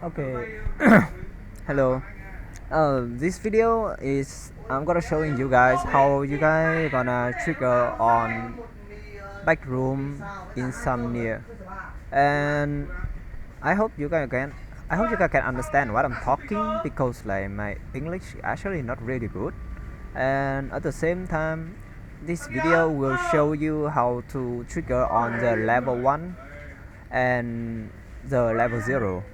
Okay. Hello. This video is I'm gonna showing you guys how you guys gonna trigger on back room insomnia, and I hope you guys can. I hope you guys can understand what I'm talking because like my English actually not really good, and at the same time, this video will show you how to trigger on the level 1 and the level 0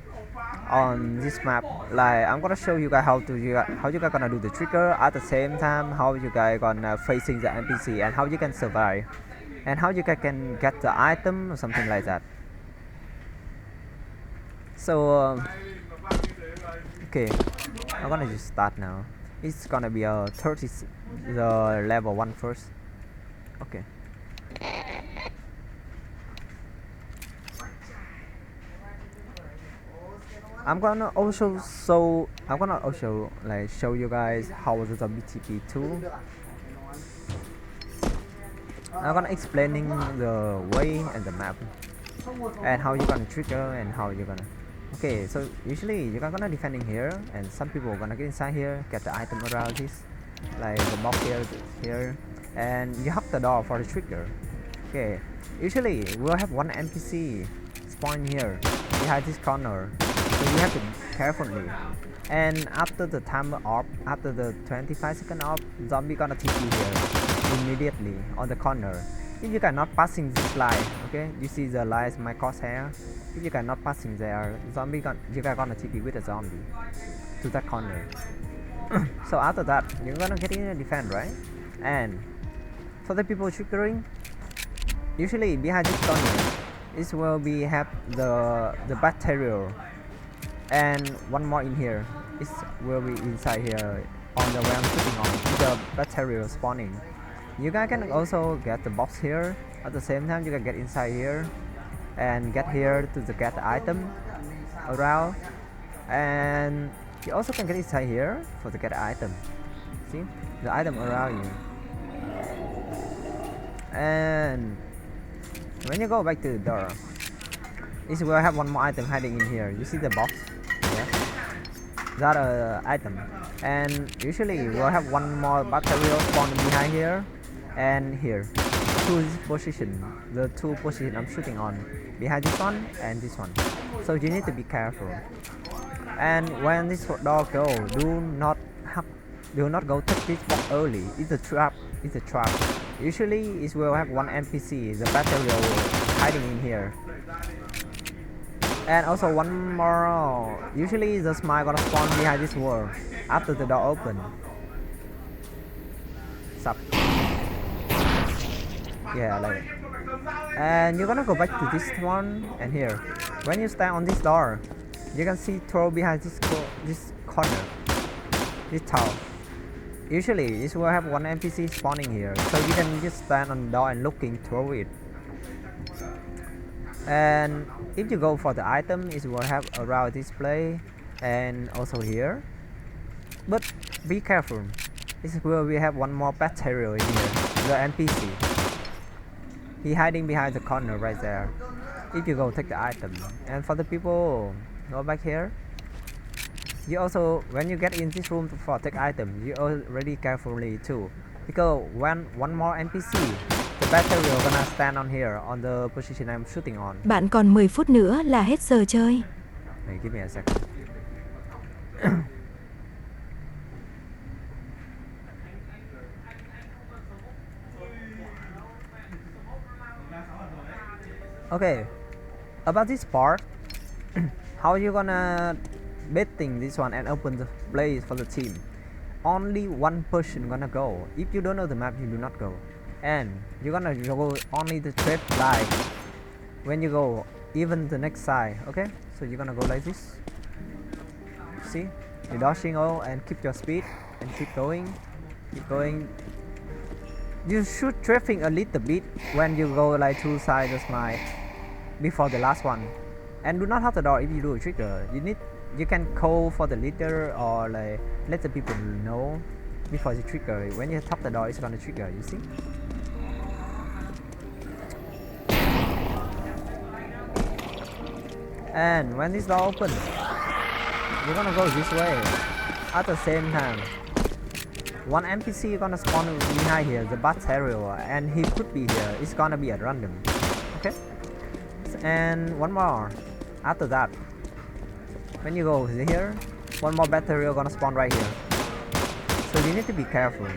on this map. Like I'm gonna show you guys how you guys gonna do the trigger at the same time, how you guys gonna facing the NPC and how you can survive and how you guys can get the item or something like that. So okay, I'm gonna just start now. It's gonna be a 30 the level 1 first. Okay. I'm gonna also like show you guys how the zombie TP 2. I'm gonna explaining the way and the map and how you gonna trigger and how you gonna. Okay, so usually you're gonna defending here and some people are gonna get inside here, get the item around this, like the box here, and you have the door for the trigger. Okay, usually we'll have one NPC spawn here behind this corner, so you have to be carefully. And after the timer off, after the 25-second off, zombie gonna TP here immediately on the corner. If you cannot passing this line, okay, you see the lines my crosshair. If you cannot passing there, you guys gonna TP with a zombie to that corner. So after that, you're gonna get in a defend, right? And for the people triggering, usually behind this corner, this will be have the bacterial, and one more in here. It will be inside here on the way I'm sitting on. The bacterial spawning. You guys can also get the box here. At the same time, you can get inside here and get here to get the item around, and you also can get inside here for to get the item. See the item around you. And when you go back to the door, it will have one more item hiding in here. You see the box? Yeah. That item. And usually we'll have one more bacterial spawning behind here and here. To this position, the two position I'm shooting on, behind this one and this one. So you need to be careful. And when this door go, do not go touch this box early. It's a trap. It's a trap. Usually it will have one NPC, the bacterial hiding in here. And also one more. Usually the smile gonna spawn behind this wall after the door open. Sup. Yeah, like. And you're gonna go back to this one and here. When you stand on this door, you can see throw behind this corner, this tower. Usually it will have one NPC spawning here, so you can just stand on the door and looking through it. And if you go for the item, it will have around display and also here. But be careful, it will we have one more bacterial in here, the NPC. He hiding behind the corner right there. If you go take the item, and for the people go back here. You also, when you get in this room for take item, you already carefully too, because when one more NPC, the bacterial gonna stand on here on the position I'm shooting on. Bạn còn 10 phút nữa là hết giờ chơi. Hey, give me a second. Okay, about this part, how you gonna betting this one and open the place for the team? Only one person gonna go. If you don't know the map, you do not go, and you're gonna go only the trip line when you go, even the next side. Okay, so you're gonna go like this. See, you're dodging all and keep your speed and keep going. You should drifting a little bit when you go like two sides of my before the last one, and do not have the door if you do a trigger. You can call for the leader or like let the people know before you trigger. When you tap the door, it's gonna trigger. You see. And when this door opens, you're gonna go this way. At the same time, one NPC gonna spawn behind here, the Bacterial, and he could be here. It's gonna be at random. Okay. And one more. After that, when you go here, one more Bacterial gonna spawn right here. So you need to be careful.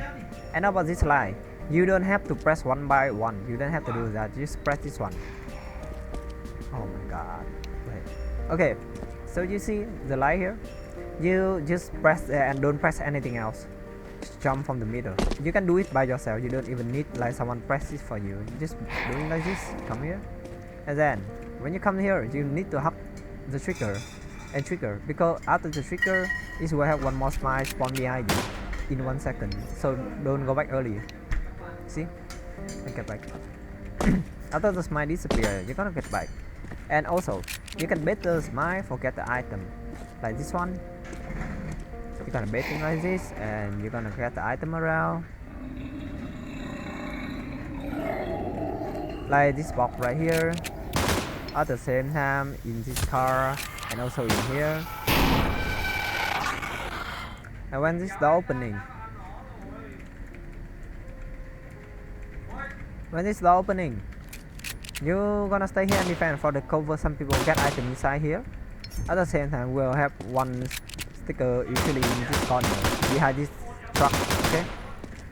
And about this line, you don't have to press one by one. You don't have to do that. Just press this one. Oh my god. Wait. Okay. So you see the light here? You just press there and don't press anything else. Just jump from the middle. You can do it by yourself. You don't even need like someone press it for you. Just doing like this. Come here. And then when you come here, you need to hug the trigger and trigger, because after the trigger is will have one more smile spawn behind you in 1 second. So don't go back early. See? And get back. After the smile disappear, you're gonna get back. And also, you can bait the smile, forget the item. Like this one. You're gonna bait it like this, and you're gonna get the item around. Like this box right here. At the same time, in this car, and also in here. And when this door opening, you're gonna stay here and defend for the cover. Some people get item inside here. At the same time, we'll have one sticker usually in this corner behind this truck. Okay,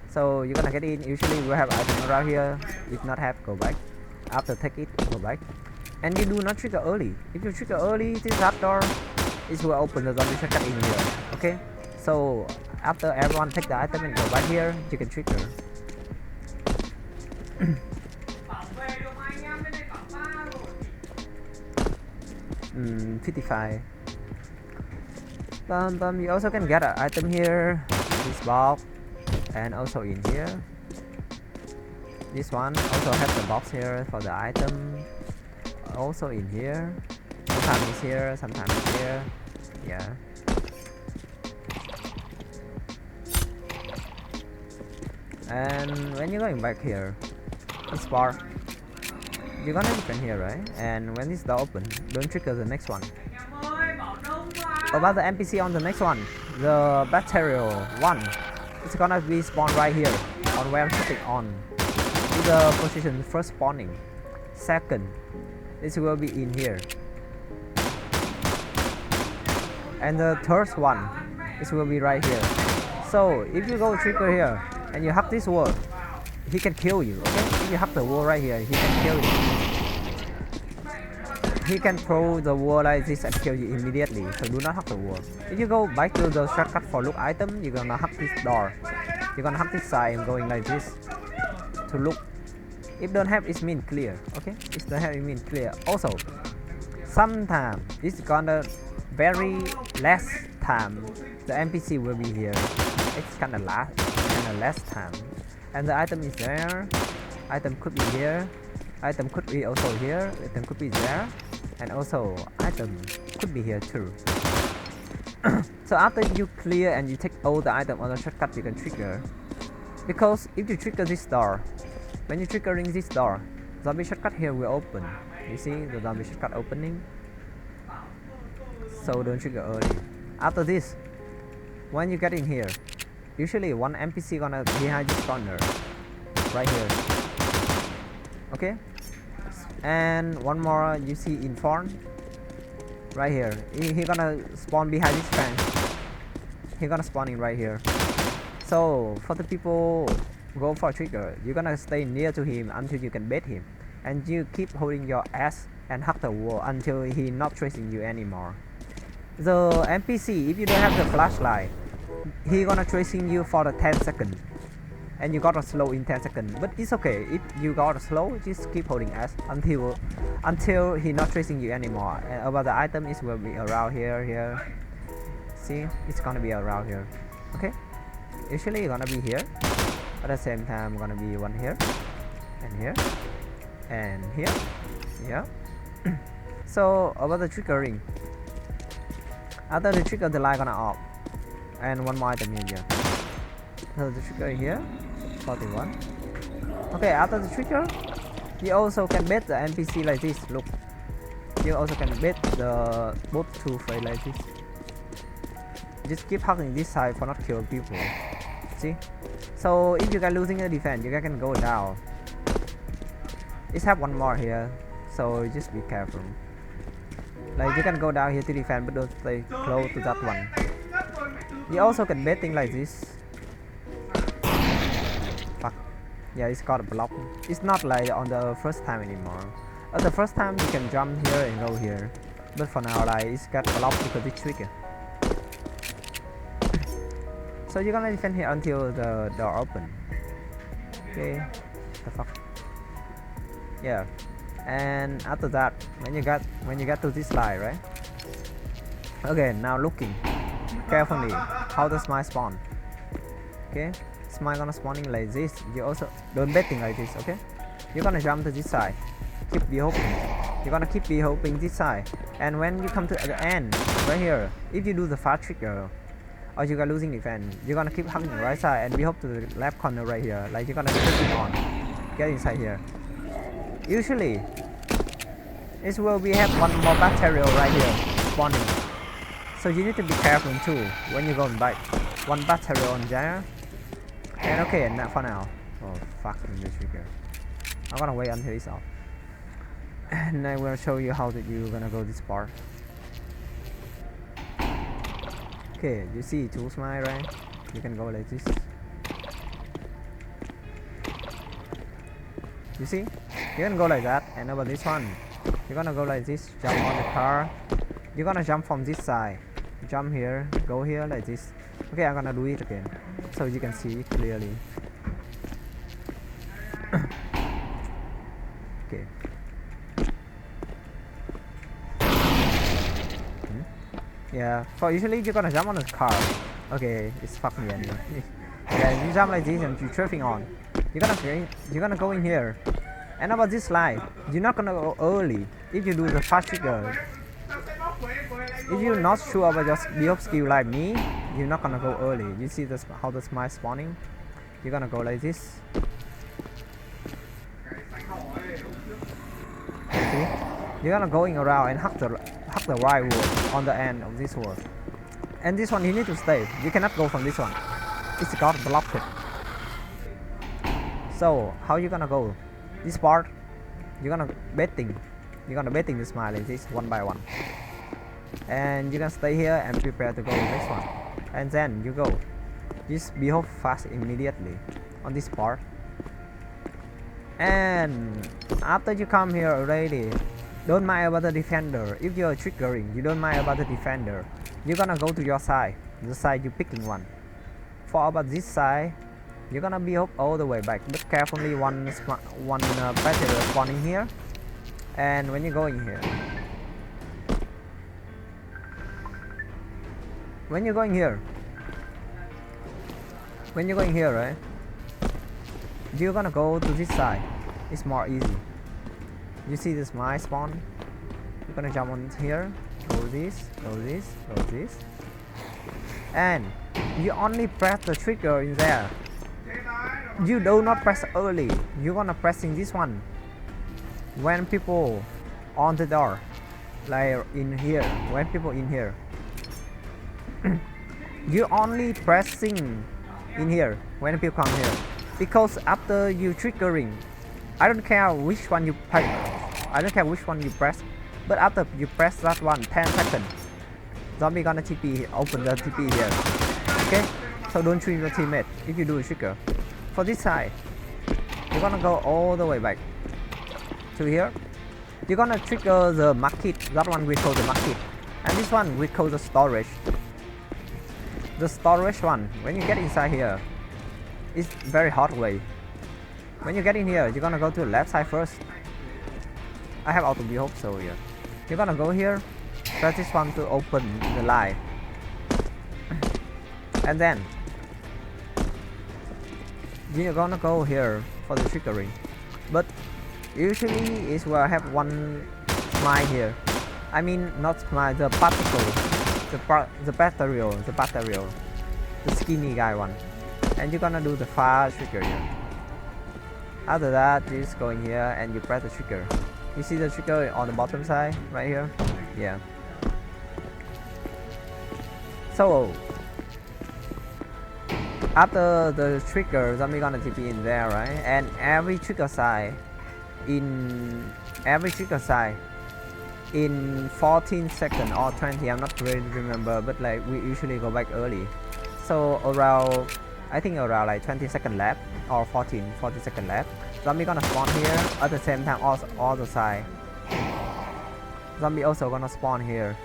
so you're gonna get in. Usually we'll have item around here. If not have, go back. After take it, go back. And you do not trigger early. If you trigger early, this door is will open the zombie shortcut in here. Okay, so after everyone take the item and go back here, you can trigger. 55. You also can get an item here, this box, and also in here. This one also has the box here for the item. Also in here. Sometimes it's here, sometimes it's here. Yeah. And when you're going back here, this bar, you're gonna defend here, right? And when this door open, don't trigger the next one. About the NPC on the next one, the Bacterial one, it's gonna be spawned right here on where I'm sitting on. To the position first spawning. Second, this will be in here. And the third one, this will be right here. So if you go trigger here and you hug this wall, he can kill you. Okay? If you hug the wall right here, he can kill you. He can throw the wall like this and kill you immediately. So do not hug the wall. If you go back to the shortcut for look item, you're gonna hug this door. You're gonna hug this side and going like this to look. If don't have, it mean clear. Okay? If don't have, it mean clear. Also, sometimes it's gonna very less time. The NPC will be here. It's kinda less time. And the item is there. Item could be here. Item could be also here. Item could be there. And also item could be here too. So after you clear and you take all the item on the shortcut, you can trigger. Because if you trigger this door, when you're triggering this door, zombie shortcut here will open. You see the zombie shortcut opening? So don't trigger early. After this, when you get in here, usually one NPC gonna behind this corner, right here. Okay? And one more you see in front, right here. He gonna spawn behind this fence. He gonna spawn in right here. So for the people go for trigger, you're gonna stay near to him until you can bait him, and you keep holding your ass and hug the wall until he not chasing you anymore. The NPC, if you don't have the flashlight, he gonna chasing you for the 10 seconds, and you gotta slow in 10 seconds. But it's okay if you gotta slow, just keep holding S until he not chasing you anymore. And about the item, it will be around here. See, it's gonna be around here. Okay, usually gonna be here. At the same time, gonna be one here, and here, and here. Yeah. So about the triggering. After the trigger, the light gonna off, and one more item here. So the trigger here, 41. Okay, after the trigger, you also can bait the NPC like this. Look, you also can bait the both two face like this. just keep hugging this side for not kill people. See? So if you guys losing the defense, you guys can go down. It's have one more here, so just be careful. Like you can go down here to defend, but don't stay close to that one. You also can betting like this. Fuck. Yeah, it's got a block. It's not like on the first time anymore. At the first time you can jump here and go here, but for now like it's got blocked because it's trigger. So you're gonna defend here until the door open. Okay. The fuck. Yeah. And after that, when you get to this line, right? Okay, now looking carefully how the smile spawn. Okay, smile gonna spawning like this. You also don't betting like this. Okay, you're gonna jump to this side. Keep be hoping. You're gonna keep be hoping this side. And when you come to the end, right here, if you do the fast trigger, or you got losing defense, you're gonna keep hugging the right side and be hope to the left corner right here. Like you're gonna put it on. Get inside here. Usually, it will be have one more bacterial right here spawning. So you need to be careful too when you're going back. One bacterial on there. And okay, not for now. Oh fuck, the trigger. I'm gonna wait until it's off. And I will show you how that you're gonna go this part. Okay, you see two smile, right? You can go like this. You see? You can go like that, and over this one, you're gonna go like this, jump on the car. You're gonna jump from this side, jump here, go here like this. Okay, I'm gonna do it again, so you can see it clearly. Okay. Yeah, for usually you're gonna jump on the car. Okay, it's fucking me anyway. Yeah, you jump like this and you're tripping on. You're gonna go in here. And about this slide, you're not gonna go early if you do the fast trigger. If you're not sure about your build skill like me, you're not gonna go early. You see this, how the smile spawning? You're gonna go like this. See? You're gonna going around and hug the right wall on the end of this wall. And this one you need to stay. You cannot go from this one. It's got blocked. So how you gonna go? This part, you're gonna betting the smile like this one by one, and you can stay here and prepare to go to the next one, and then you go. Just be hope fast immediately on this part, and after you come here already, don't mind about the defender. If you're triggering, you don't mind about the defender. You're gonna go to your side, the side you're picking one. For about this side, you're gonna be up all the way back, but carefully one battery spawning here, and when you go in here, when you're going here, right, you're gonna go to this side. It's more easy. You see this my spawn, you're gonna jump on here, go this, and you only press the trigger in there. You do not press early. You're gonna pressing this one when people on the door, like in here. When people in here, you only pressing in here when people come here, because after you triggering, I don't care which one you pick, I don't care which one you press, but after you press that one 10 seconds, zombie gonna TP, open the TP here. Okay, so don't treat your teammate if you do a trigger. For this side, you're gonna go all the way back to here. You're gonna trigger the market. That one we call the market, and this one we call the storage. The storage one, when you get inside here, it's very hard way. When you get in here, you're gonna go to the left side first. I have auto behold, so yeah. You're gonna go here, press this one to open the line, and then you're gonna go here for the triggering, but usually it will have one smile here. I mean not smile, the particle, the bacterial, the skinny guy one, and you're gonna do the fast trigger here. After that, you just go in here and you press the trigger. You see the trigger on the bottom side right here? Yeah. So after the trigger, zombie gonna TP in there, right? And every trigger side in 14 seconds or 20, I'm not really remember, but like we usually go back early. So around, I think around like 20 second left or 40 second left. Zombie gonna spawn here at the same time, also all the side. Zombie also gonna spawn here,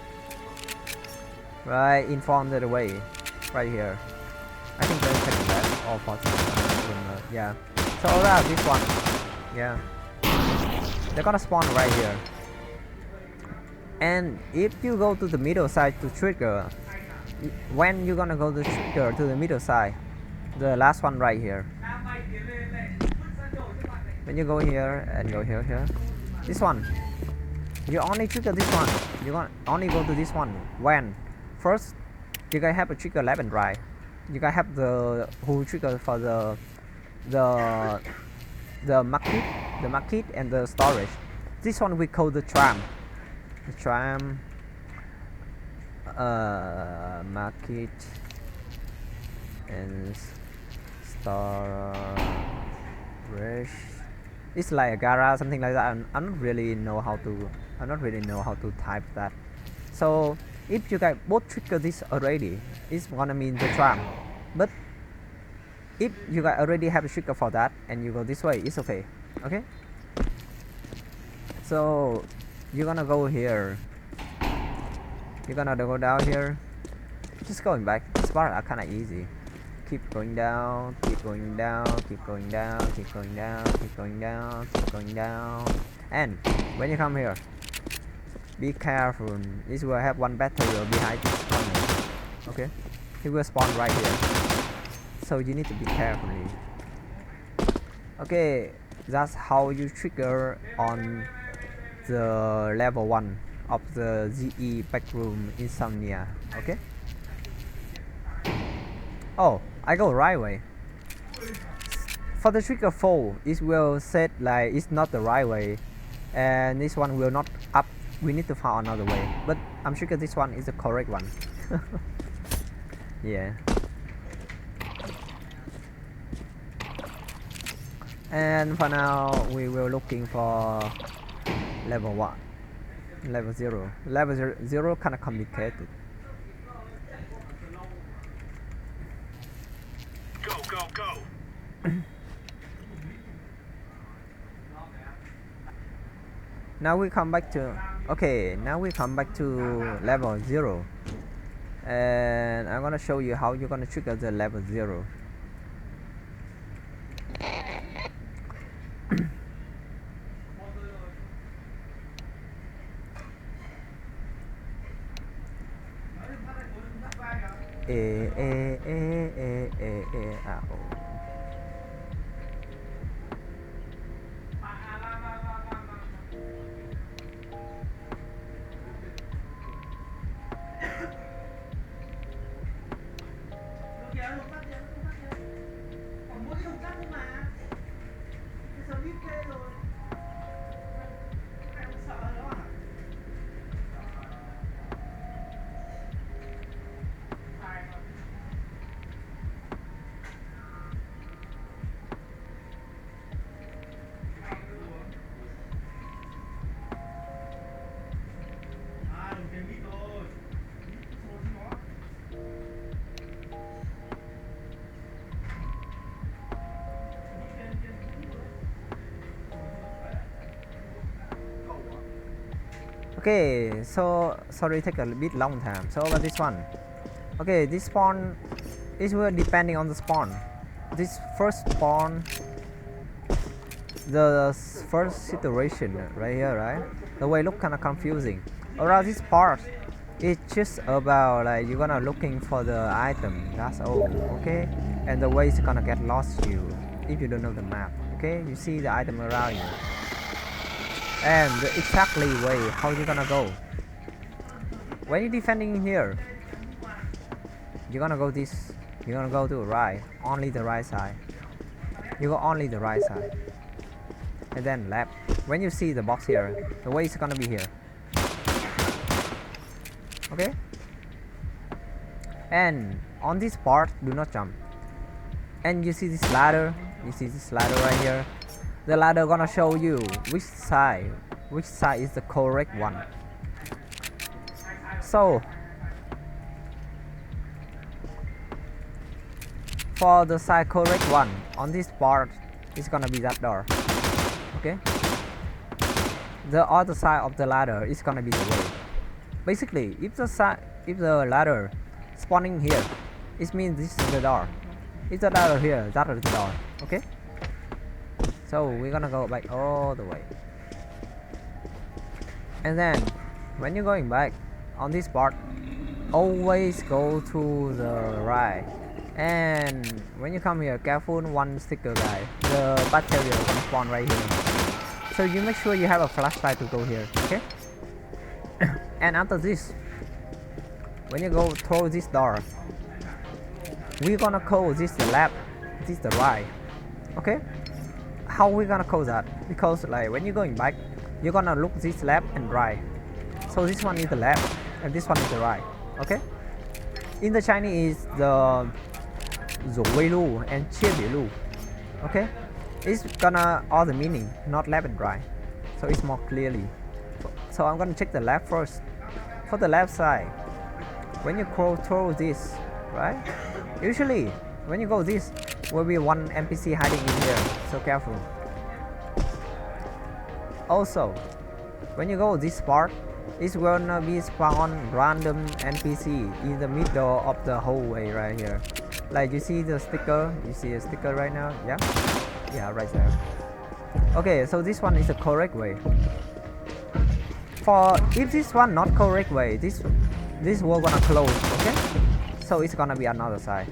right in front of the way, right here. I think 30 second left or 40 seconds, yeah. So around this one, yeah. They're gonna spawn right here. And if you go to the middle side to trigger, when you're gonna go to trigger to the middle side, the last one right here. When you go here and go here, this one, you only trigger this one. You gonna only go to this one when first you guys have a trigger left and right. You guys have the who trigger for the market and the storage. This one we call the tram. The tram, market and storage. It's like a garage, something like that. I don't really know how to type that. So if you guys both trigger this already, it's gonna mean the tram. But if you guys already have a trigger for that and you go this way, it's okay. Okay. So you're gonna go here. You're gonna go down here. Just going back. This part are kind of easy. Keep going down, keep going down, keep going down, keep going down, keep going down, keep going down. And when you come here, be careful. This will have one battery behind this corner. Okay, he will spawn right here. So you need to be careful. Okay, that's how you trigger on the level 1 of the ZE Backroom Insomnia. Okay. Oh, I go right way. For the trigger 4, it will set like it's not the right way, and this one will not up. We need to find another way. But I'm sure this one is the correct one. Yeah. And for now, we will looking for level 1, level 0. Level 0 kind of complicated. Go. Now we come back to, okay, now we come back to level 0. And I'm gonna show you how you're gonna trigger the level 0. Okay, so sorry, take a bit long time. So about this one, okay, this spawn is will depending on the spawn. This first spawn, the first situation right here, right? The way look kind of confusing. Around this part, it's just about like you're gonna looking for the item. That's all, okay? And the way is gonna get lost you if you don't know the map. Okay, you see the item around you. And the exactly way how you gonna go when you're defending here, you're gonna go this, you're gonna go to right, only the right side. You go only the right side and then left. When you see the box here, the way is gonna be here. Okay, and on this part do not jump. And you see this ladder, right here. The ladder gonna show you which side is the correct one. So for the side correct one on this part is gonna be that door. Okay, the other side of the ladder is gonna be the way. Basically, if the ladder spawning here, it means this is the door. If the ladder here, that is the door. Okay, so we're gonna go back all the way. And then when you're going back on this part, always go to the right. And when you come here, careful one sticker guy, the bacteria will spawn right here. So you make sure you have a flashlight to go here. Okay. And after this, when you go through this door, we're gonna call this the left, this the right. Okay, how we gonna call that? Because like when you're going back, you're gonna look this left and right. So this one is the left and this one is the right. Okay, in the Chinese, the 左位路 and 切别路. Okay, it's gonna all the meaning, not left and right, so it's more clearly. So I'm gonna check the left first. For the left side, when you go through this, right? Usually, when you go this, will be one NPC hiding in here. So careful. Also, when you go this part, it's gonna be spawn random NPC in the middle of the hallway right here. Like you see the sticker, you see a sticker right now, yeah, right there. Okay, so this one is the correct way. For if this one not correct way, this wall gonna close. Okay, so it's gonna be another side.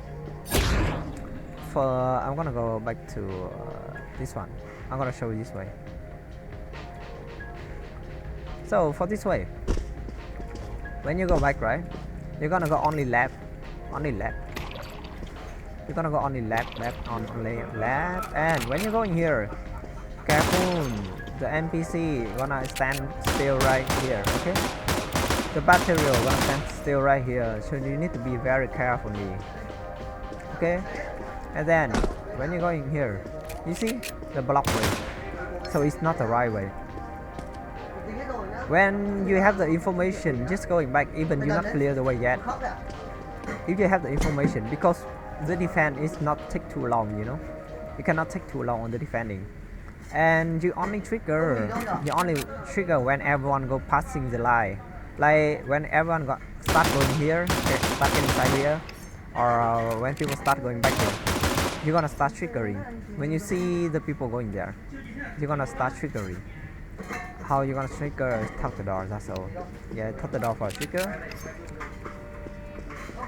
For I'm gonna go back to this one. I'm gonna show you this way. So for this way, when you go back, right, you're gonna go only left. You're gonna go only left, only left. And when you're going here, careful, the NPC gonna stand still right here. Okay, the bacteria gonna stand still right here, so you need to be very carefully. Okay, and then when you're going here, you see the block way, so it's not the right way. When you have the information, just going back, even you're not clear the way yet. If you have the information, because the defense is not take too long, you know, you cannot take too long on the defending, and you only trigger when everyone go passing the line, like when everyone start going here, start getting inside here, or when people start going back here, you're gonna start triggering. When you see the people going there, you're gonna start triggering. How you gonna trigger? Tap the door, that's all. Yeah, tap the door for a trigger.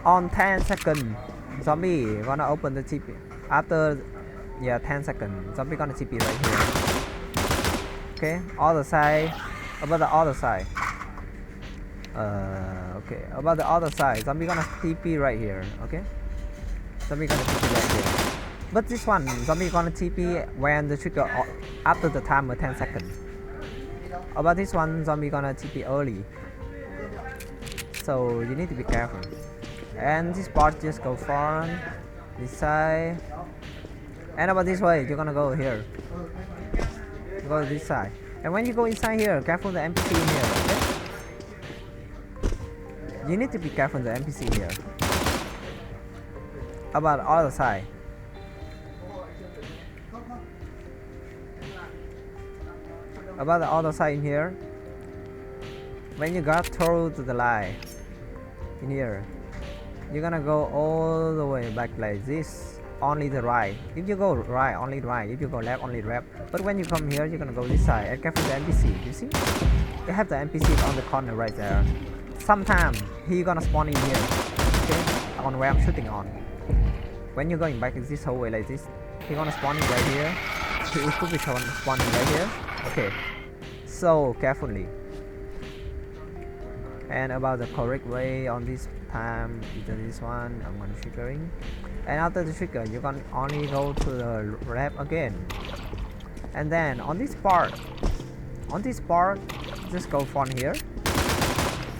On 10 seconds, zombie gonna open the TP. After 10 seconds, zombie gonna TP right here. Okay, other side. About the other side. Okay, about the other side, zombie gonna TP right here. Okay, zombie gonna TP right here. But this one, zombie gonna TP when the trigger after the timer 10 seconds. About this one, zombie gonna TP early, so you need to be careful. And this part just go front, this side, and about this way you're gonna go here. You go this side, and when you go inside here, careful the NPC in here. Okay? You need to be careful the NPC here. About the other side. About the other side in here, when you got through to the line in here, you're gonna go all the way back like this, only the right. If you go right, only right. If you go left, only left. But when you come here, you're gonna go this side, and careful the NPC. You see, you have the NPC on the corner right there. Sometimes he gonna spawn in here, okay, on where I'm shooting on. When you're going back this whole way like this, he gonna spawn in right here. He could be spawning right here. Okay, so carefully. And about the correct way on this time, either this one, I'm gonna triggering. And after the trigger, you can only go to the left again. And then on this part, just go from here.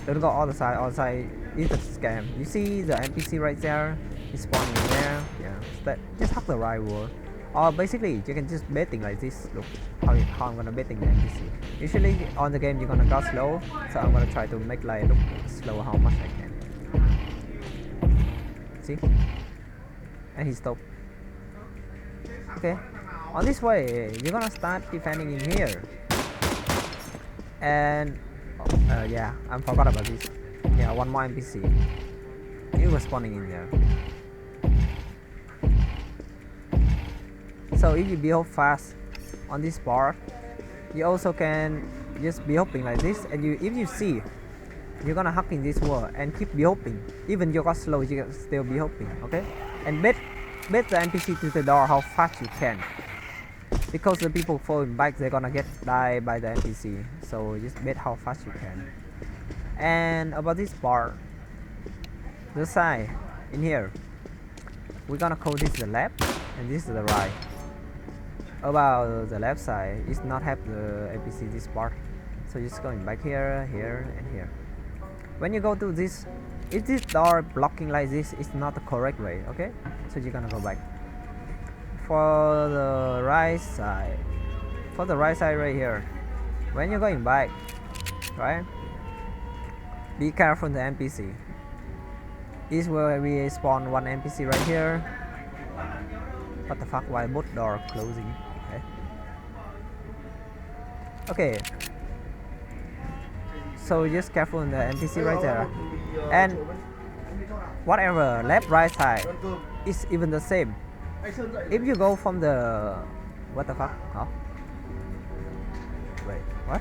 Don't go other side is a scam. You see the NPC right there, it's spawning in there. Yeah, just hack the right wall. Or basically, you can just betting like this. Look how I'm gonna betting the NPC. Usually on the game you're gonna go slow, so I'm gonna try to make like look slow how much I can. See? And he stopped. Okay. On this way, you're gonna start defending in here. And yeah, I forgot about this. Yeah, one more NPC. He was spawning in there. So if you build fast on this part, you also can just be hopping like this. And if you see, you're gonna hop in this wall and keep be hopping. Even you got slow, you can still be hopping. Okay, and bet the NPC to the door how fast you can. Because the people falling back, they're gonna get die by the NPC. So just bet how fast you can. And about this part, the side in here, we're gonna call this the left and this is the right. About the left side, it's not have the NPC this part. So just going back here, here, and here. When you go to this, if this door blocking like this, it's not the correct way. Okay, so you're gonna go back. For the right side right here, when you're going back, right, be careful the NPC. This where we spawn one NPC right here. What the fuck, why both door closing? Okay, so just careful in the NPC right there. And whatever left right side is even the same. If you go from the what the fuck? Oh. Wait, what?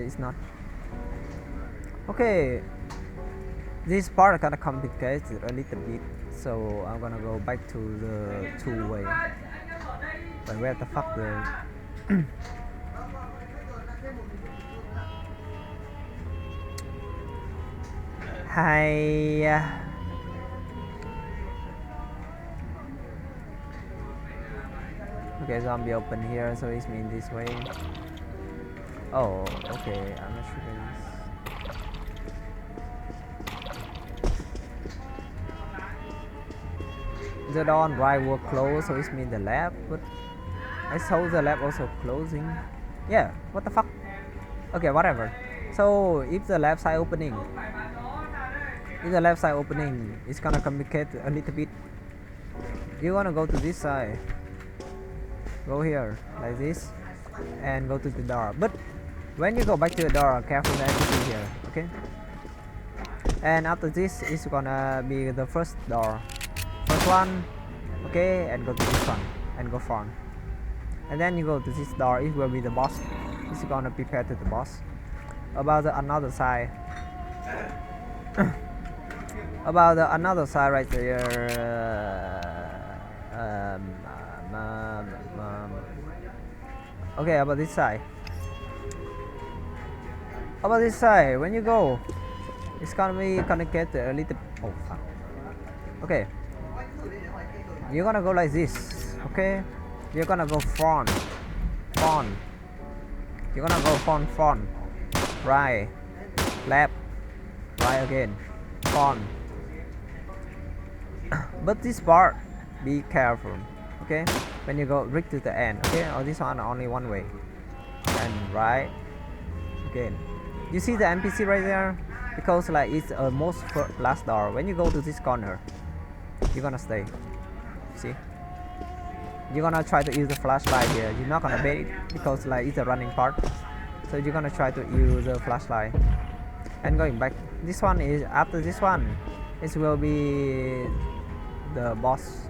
It's not. Okay, this part kinda complicated a little bit, so I'm gonna go back to the two-way. But where the fuck the hi. Okay, zombie open here, so it's mean this way. Oh, okay, I'm not sure this. The door on right will close, so it's mean the left, but I saw the left also closing. Yeah, what the fuck? Okay, whatever. So if the left side opening, it's gonna complicate a little bit. You wanna go to this side, go here like this, and go to the door. But when you go back to the door, careful the NPC here, okay? And after this is gonna be the first door, first one, okay, and go to this one and go front. And then you go to this door, it will be the boss. It's gonna prepare to the boss. About the another side, about the another side right there. Okay, about this side. About this side, when you go, it's gonna be connected a little. Oh fuck. Okay, you're gonna go like this. Okay. You're gonna go front. You're gonna go front, right, left, right again, front. But this part, be careful, okay? When you go right to the end, okay? Or this one only one way, and right again. You see the NPC right there? Because like it's almost last door. When you go to this corner, you're gonna stay. See? You're gonna try to use the flashlight here. You're not gonna bait it because like it's a running part. So you're gonna try to use the flashlight. And going back, this one is after this one. It will be the boss.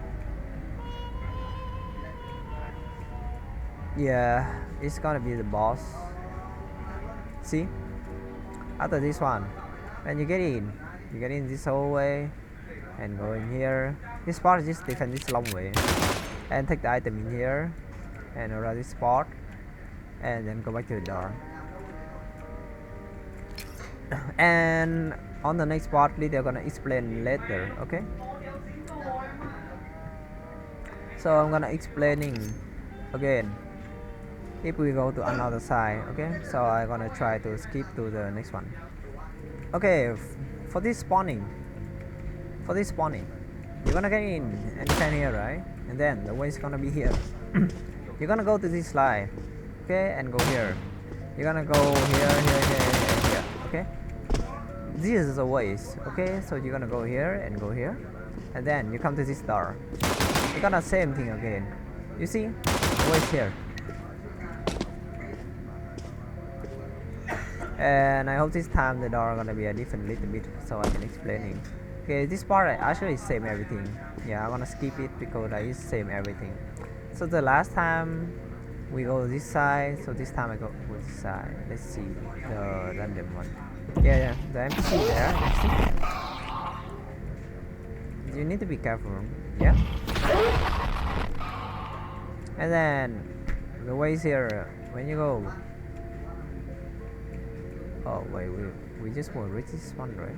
Yeah, it's gonna be the boss. See? After this one, when you get in this whole way and go in here. This part is just defend this long way. And take the item in here and around this spot and then go back to the door. And on the next part they're gonna explain later, okay? So I'm gonna explaining again if we go to another side, okay? So I'm gonna try to skip to the next one. Okay, for this spawning, you're gonna get in and defend here, right? And then the way is gonna be here. You're gonna go to this slide, okay, and go here. You're gonna go here, okay? This is the ways, okay? So you're gonna go here and go here, and then you come to this door. You're gonna same thing again. You see, the ways here. And I hope this time the door gonna be a different little bit, so I can explaining. Okay, this part actually same everything. Yeah, I'm gonna skip it because it's same everything. So the last time we go this side, so this time I go with this side. Let's see the random one. Yeah, the NPC there. Let's see. You need to be careful. Yeah. And then the ways here when you go. Oh wait, we just want to reach this one, right?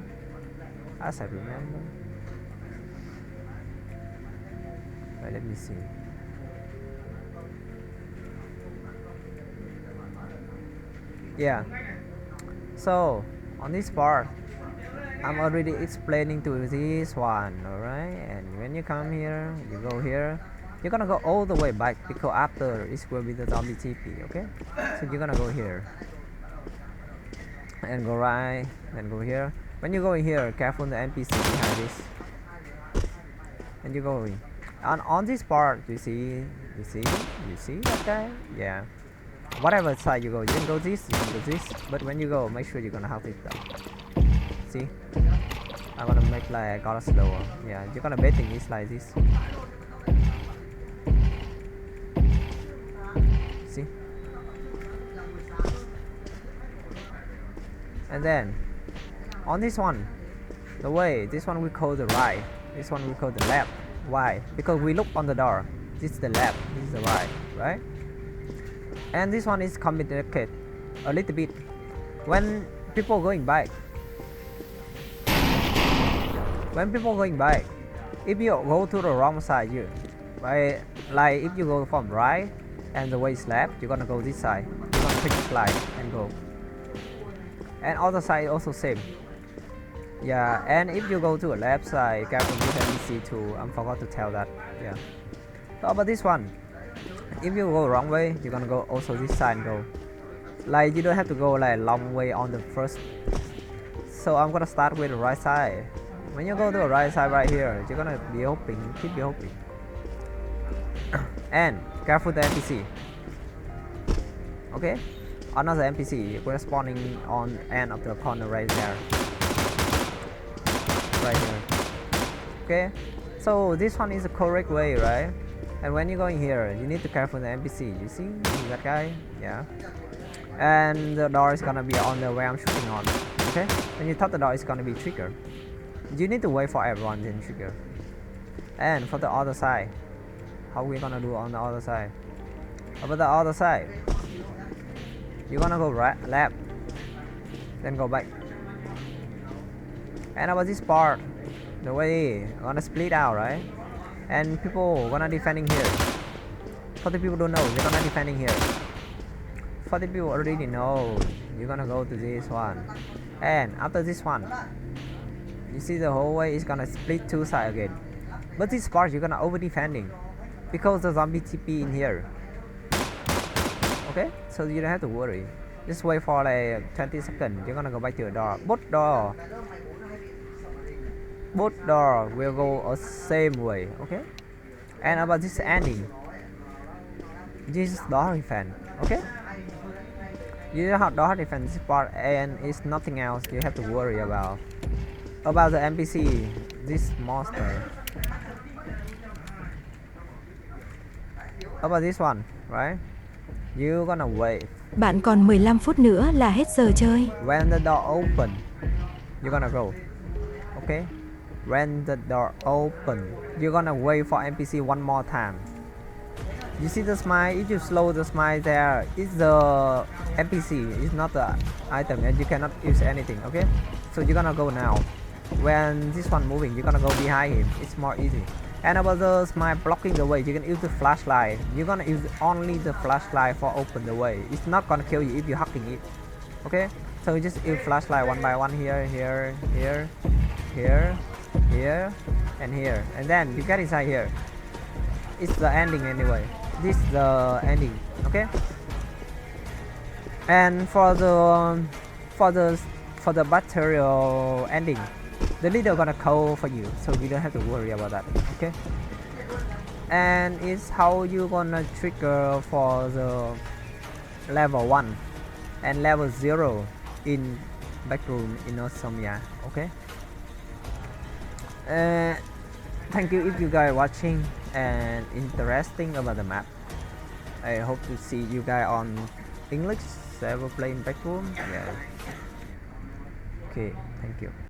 As I remember. Wait, let me see. Yeah. So on this part, I'm already explaining to this one, alright? And when you come here, you go here. You're gonna go all the way back because after it will be the zombie TP, okay? So you're gonna go here. And go right, then go here. When you go in here, careful the NPC behind this. And you go in. And on this part, you see that guy? Yeah. Whatever side you go, you can go this, you can go this. But when you go, make sure you're gonna have it though. See? I'm gonna make like got slower. Yeah, you're gonna betting this like this. See? And then on this one, the way, this one we call the right, this one we call the left. Why? Because we look on the door. This is the left, this is the right? And this one is complicated a little bit. When people going back, if you go to the wrong side here, right? Like if you go from right and the way is left, you're gonna go this side. You're gonna pick this line and go. And other side also same. Yeah, and if you go to the left side, careful this NPC too. I forgot to tell that. Yeah. So about this one, if you go wrong way, you're gonna go also this side and go. Like you don't have to go like long way on the first. So I'm gonna start with the right side. When you go to the right side right here, you're gonna be hoping, keep be hoping. And careful the NPC. Okay. Another NPC corresponding on end of the corner right there. Right here. Okay, so this one is the correct way, right? And when you go in here, you need to careful the NPC. You see that guy? Yeah. And the door is gonna be on the way I'm shooting on. Okay? When you touch the door, it's gonna be triggered. You need to wait for everyone to trigger. And for the other side, how we gonna do on the other side? Over the other side, you're gonna go right, left, then go back. And about this part, the way gonna split out, right? And people gonna defending here. For the people don't know, they're gonna defending here. For the people already know, you're gonna go to this one. And after this one, you see the whole way is gonna split two sides again. But this part you're gonna over defending because the zombie TP in here. Okay, so you don't have to worry. Just wait for like 20 seconds. You're gonna go back to your door. Both door will go a same way. Okay. And about this ending, this is door defense. Okay. You have door defense this part, and it's nothing else you have to worry about. About the NPC, this monster. About this one, right? You're gonna wait. Bạn còn 15 phút nữa là hết giờ chơi. When the door open, you're gonna go. Okay? When the door open, you're gonna wait for NPC one more time. You see the smile? If you slow the smile there, it's the NPC, it's not the item, and you cannot use anything. Okay? So you're gonna go now. When this one moving, you're gonna go behind him. It's more easy. And about the smile blocking the way, you can use the flashlight. You're gonna use only the flashlight for open the way. It's not gonna kill you if you're hacking it. Okay? So you just use flashlight one by one here, here, here, here, here, and here, and then you get inside here. It's the ending anyway. This is the ending, okay? And for the material ending, the leader gonna call for you, so you don't have to worry about that, okay? And it's how you gonna trigger for the level 1 and level 0 in Backroom Insomnia, okay? Thank you if you guys watching and interesting about the map. I hope to see you guys on English server playing Backroom. Yeah. Okay, thank you.